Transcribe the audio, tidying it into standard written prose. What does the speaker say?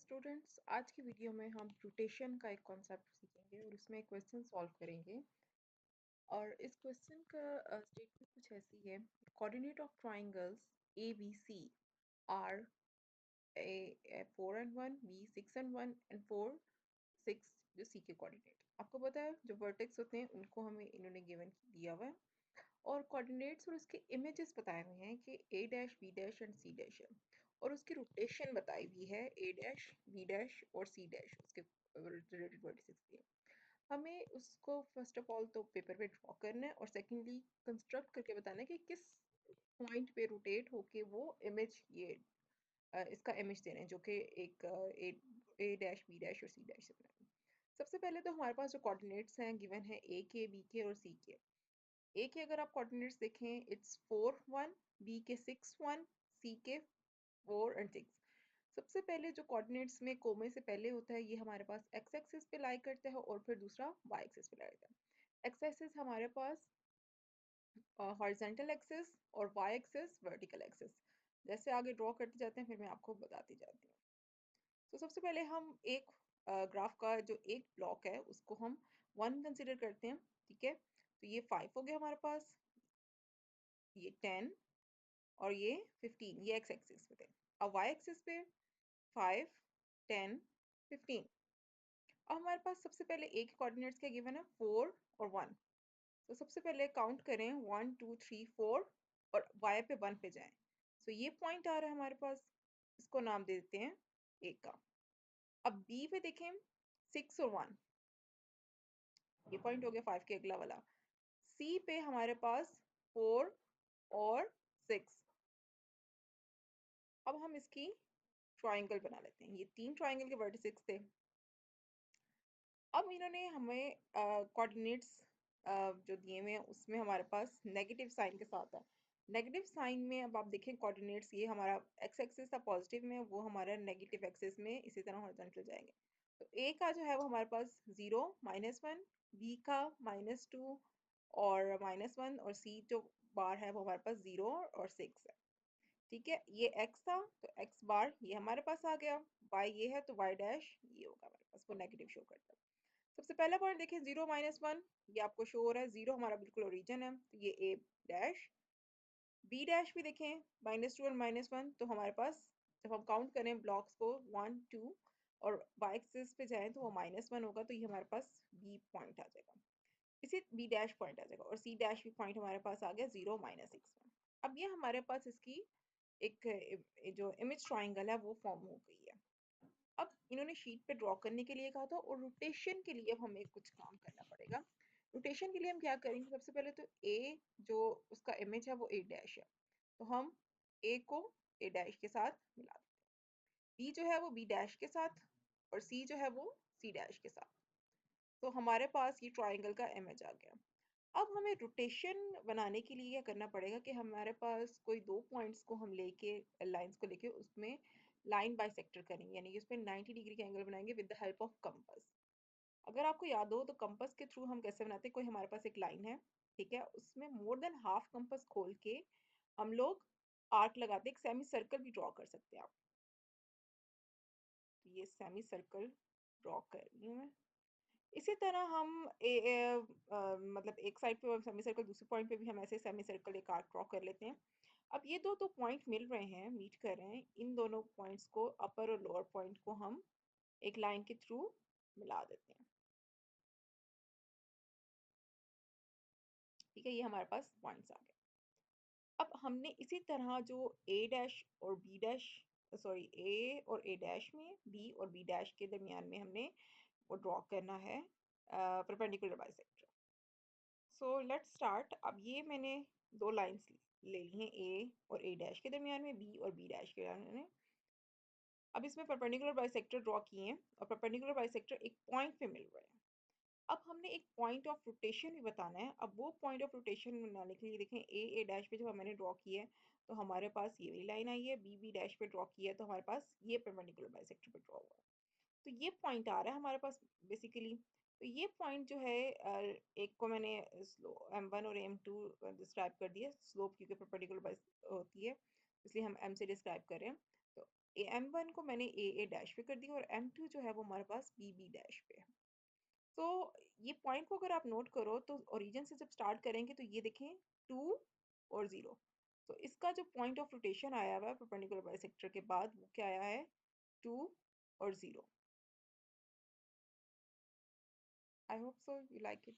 Students, आज की video में हम रोटेशन का एक कॉन्सेप्ट सीखेंगे और उसमें एक क्वेश्चन सॉल्व करेंगे। और इस क्वेश्चन का स्टेटमेंट कुछ ऐसी है। Coordinate of triangles A B C are A 4 and 1, B 6 and 1 and 4 6, जो सी के कोऑर्डिनेट आपको पता है। जो वर्टेक्स होते हैं उनको हमें इन्होंने गिवन दिया हुआ है और कोऑर्डिनेट्स और उसके इमेजेस बताए हुए हैं कि A dash B dash and C dash है और उसकी रोटेशन बताई हुई है ए डैश बी डैश और सी डैश उसके रिलेटेड वर्टिसेस की है। हमें उसको फर्स्ट ऑफ ऑल तो पेपर पे ड्रॉ करना है और सेकेंडली कंस्ट्रक्ट करके बताना है कि किस पॉइंट पे रोटेट होके वो इमेज ये इसका इमेज दे रहे हैं जो कि एक ए डैश बी डैश और सी डैश से बना है। सबसे पहले तो हमारे पास जो कोऑर्डिनेट्स हैं गिवन है ए के बी के और सी के। ए के अगर आप कोऑर्डिनेट्स देखें इट्स 4 1, बी के 6 1, सी के 4 and 6। सबसे पहले जो कोऑर्डिनेट्स में कोमे से पहले होता है ये हमारे पास एक्स एक्सिस पे लाई करता है और फिर दूसरा वाई एक्सिस पे लाई करता है। एक्स एक्सिस हमारे पास हॉरिजॉन्टल एक्सिस और वाई एक्सिस वर्टिकल एक्सिस। जैसे आगे ड्रॉ करते जाते हैं फिर मैं आपको बताती जाती हूँ। तो सबसे पहले हम एक ग्राफ का जो एक ब्लॉक है उसको हम 1 कंसिडर करते हैं। ठीक है, तो ये 5 हो गया हमारे पास, ये 10 और ये 15, ये एक्स एक्सिस पे थे। अब वाई एक्सिस पे 5 10 15। अब हमारे पास सबसे पहले ए के कोऑर्डिनेट्स क्या गिवन है 4 और 1। तो सबसे पहले काउंट करें 1 2 3 4 और वाई पे 1 पे जाएं। तो ये पॉइंट आ रहा है हमारे पास, इसको नाम दे देते हैं ए का। अब बी पे देखें 6 और 1, ये पॉइंट हो गया 5 के अगला वाला। सी पे हमारे पास 4 और 6। अब हम इसकी ट्राइंगल बना लेते हैं। ये 3 ट्राइंगल के वर्टिसेस थे। अब इन्होंने हमें कोऑर्डिनेट्स जो दिए हुए हैं उसमें हमारे पास नेगेटिव साइन के साथ है। नेगेटिव साइन में अब आप देखें कोऑर्डिनेट्स, ये हमारा एक्स एक्सिस था पॉजिटिव में, वो हमारा नेगेटिव एक्सिस में इसी तरह हॉरिजॉन्टल जाएंगे। तो ए का जो है वो हमारे पास 0 -1, बी का -2 और -1 और सी जो बार है वो हमारे पास 0 और 6 है। ठीक है, ये x था तो x बार ये हमारे पास आ गया, y ये है तो y डैश ये होगा हमारे पास, वो नेगेटिव शो करता है। सबसे पहला पॉइंट देखें 0 -1, ये आपको शो हो रहा है, 0 हमारा बिल्कुल ओरिजिन है तो ये a डैश। b डैश भी देखें -2 और -1, तो हमारे पास जब हम काउंट करें ब्लॉक्स को 1 2 और y एक्सिस पे जाएं तो वो -1 होगा, तो ये हमारे पास b पॉइंट आ जाएगा, इसी b डैश पॉइंट आ जाएगा। और c डैश भी पॉइंट हमारे पास आ गया 0 -6। अब ये हमारे पास इसकी एक जो इमेज ट्राइंगल है वो फॉर्म हो गई है। अब इन्होंने शीट पे ड्रॉ करने के लिए कहा था और रोटेशन के लिए अब हमें कुछ काम करना पड़ेगा। रोटेशन के लिए हम क्या करेंगे, सबसे पहले तो ए जो उसका इमेज है वो ए डैश है, तो हम ए को ए डैश के साथ मिला दें, बी जो है वो बी डैश के साथ और सी जो है वो सी डैश के साथ। तो हमारे पास ये ट्राइंगल का इमेज आ गया। अब हमें रोटेशन बनाने के लिए क्या करना पड़ेगा कि हमारे पास कोई दो पॉइंट्स को हम लेके लाइंस को लेके उसमें लाइन बाइसेक्टर करेंगे, यानी कि उसमें 90 डिग्री का एंगल बनाएंगे with the help of compass. अगर आपको याद हो तो कंपास के थ्रू हम कैसे बनाते हैं, कोई हमारे पास एक लाइन है, ठीक है, उसमें मोर देन हाफ कंपास खोल के हम लोग आर्क लगाते हैं, एक सेमी सर्कल भी ड्रॉ कर सकते हैं आप। तो ये सेमी सर्कल ड्रॉ कर रही हूँ मैं। इसी तरह हम मतलब एक साइड पे सेमी सर्कल, दूसरे पॉइंट पे भी हम ऐसे सेमी सर्कल एक आर्क ड्रॉ कर लेते हैं। अब ये दो पॉइंट मिल रहे हैं, मीट कर रहे हैं, इन दोनों पॉइंट्स को, अपर और लोअर पॉइंट को हम एक लाइन के थ्रू मिला देते हैं। ठीक है, ये हमारे पास पॉइंट्स आ गए। अब हमने इसी तरह जो ए डैश और बी डैश, सॉरी ए और ए डैश में, बी और बी डैश के दरमियान में हमने वो ड्रॉ करना है perpendicular bisector. So let's start. अब ये मैंने दो लाइंस ले ली हैं, ए और ए डैश के दरमियान में, बी और बी डैश के दरमियान में। अब इसमें परपेंडिकुलर बाइसेक्टर ड्रॉ किए हैं और परपेंडिकुलर बाइसेक्टर एक पॉइंट पे मिल रहे हैं। अब हमने एक पॉइंट ऑफ रोटेशन भी बताना है। अब वो पॉइंट ऑफ रोटेशन बनाने के लिए देखें, ए डैश पे जब मैंने ड्रॉ किया है तो हमारे पास ये वाली लाइन आई है, बी बी डैश पे ड्रॉ किया है तो हमारे पास ये परपेंडिकुलर बाइसेक्टर पे ड्रॉ हुआ है। तो ये पॉइंट आ रहा है हमारे पास बेसिकली। तो ये पॉइंट जो है एक को मैंने M1 और M2 डिस्क्राइब कर दिया, स्लोप क्योंकि परपेंडिकुलर बाइस होती है इसलिए हम M से डिस्क्राइब कर रहे हैं। तो M1 को मैंने ए डैश पे कर दिया और M2 जो है वो हमारे पास बी डैश पे है। तो ये पॉइंट को अगर आप नोट करो तो ओरिजिन से जब स्टार्ट करेंगे तो ये देखें 2 और 0। तो इसका जो पॉइंट ऑफ रोटेशन आया हुआ है परपेंडिकुलर बाइसेक्टर के बाद वो क्या आया है 2 और 0। I hope so you like it.